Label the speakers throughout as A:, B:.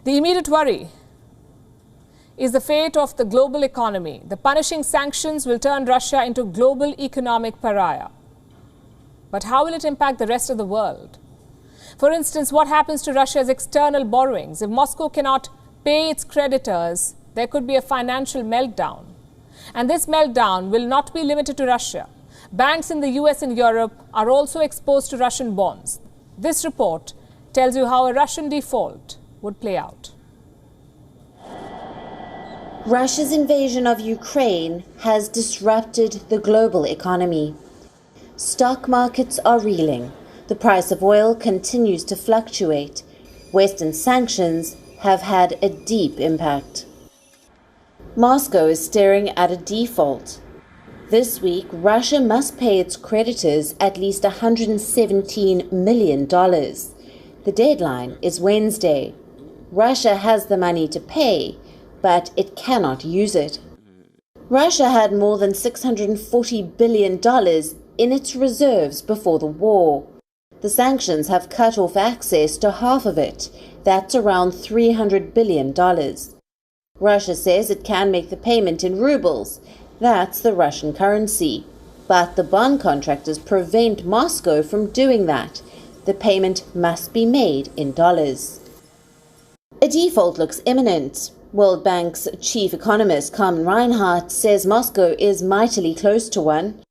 A: The immediate worry is the fate of the global economy. The punishing sanctions will turn Russia into global economic pariah. But how will it impact the rest of the world? For instance, what happens to Russia's external borrowings? If Moscow cannot pay its creditors, there could be a financial meltdown. And this meltdown will not be limited to Russia. Banks in the US and Europe are also exposed to Russian bonds. This report tells you how a Russian default would play out.
B: Russia's invasion of Ukraine has disrupted the global economy. Stock markets are reeling. The price of oil continues to fluctuate. Western sanctions have had a deep impact. Moscow is staring at a default. This week, Russia must pay its creditors at least $117 million. The deadline is Wednesday. Russia has the money to pay, but it cannot use it. Russia had more than $640 billion in its reserves before the war. The sanctions have cut off access to half of it. That's around $300 billion. Russia says it can make the payment in rubles. That's the Russian currency. But the bond contractors prevent Moscow from doing that. The payment must be made in dollars. A default looks imminent. World Bank's chief economist Carmen Reinhart says Moscow is mightily close to one.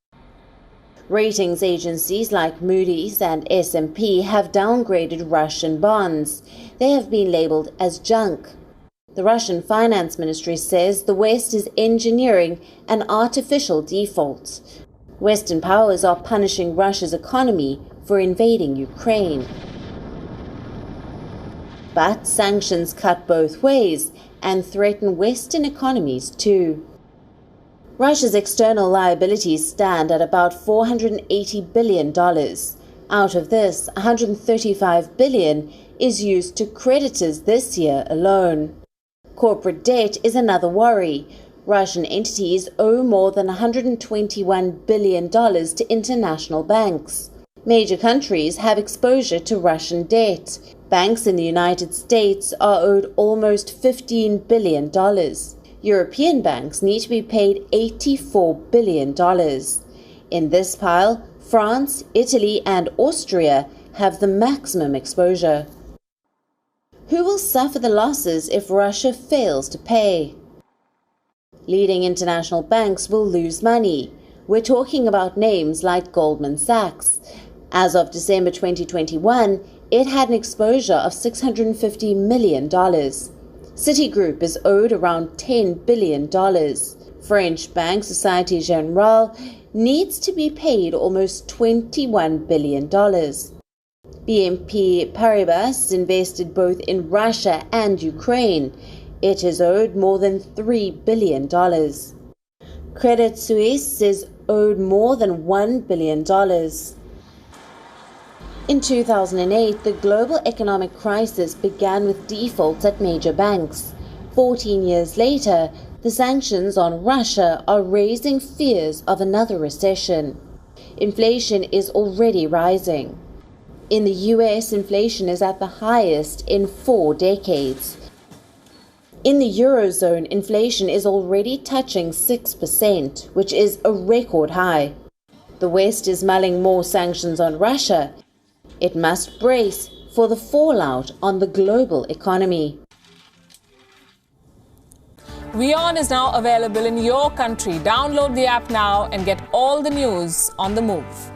B: Ratings agencies like Moody's and S&P have downgraded Russian bonds. They have been labeled as junk. The Russian Finance Ministry says the West is engineering an artificial default. Western powers are punishing Russia's economy for invading Ukraine. But sanctions cut both ways and threaten Western economies too. Russia's external liabilities stand at about $480 billion. Out of this, $135 billion is used to creditors this year alone. Corporate debt is another worry. Russian entities owe more than $121 billion to international banks. Major countries have exposure to Russian debt. Banks in the United States are owed almost $15 billion. European banks need to be paid $84 billion. In this pile, France, Italy, and Austria have the maximum exposure. Who will suffer the losses if Russia fails to pay? Leading international banks will lose money. We're talking about names like Goldman Sachs. As of December 2021, it had an exposure of $650 million. Citigroup is owed around $10 billion. French bank Société Générale needs to be paid almost $21 billion. BNP Paribas invested both in Russia and Ukraine. It is owed more than $3 billion. Credit Suisse is owed more than $1 billion. In 2008, the global economic crisis began with defaults at major banks. 14 years later, the sanctions on Russia are raising fears of another recession. Inflation is already rising. In the US, inflation is at the highest in 4 decades. In the Eurozone, inflation is already touching 6%, which is a record high. The West is mulling more sanctions on Russia. It must brace for the fallout on the global economy.
A: WION is now available in your country. Download the app now and get all the news on the move.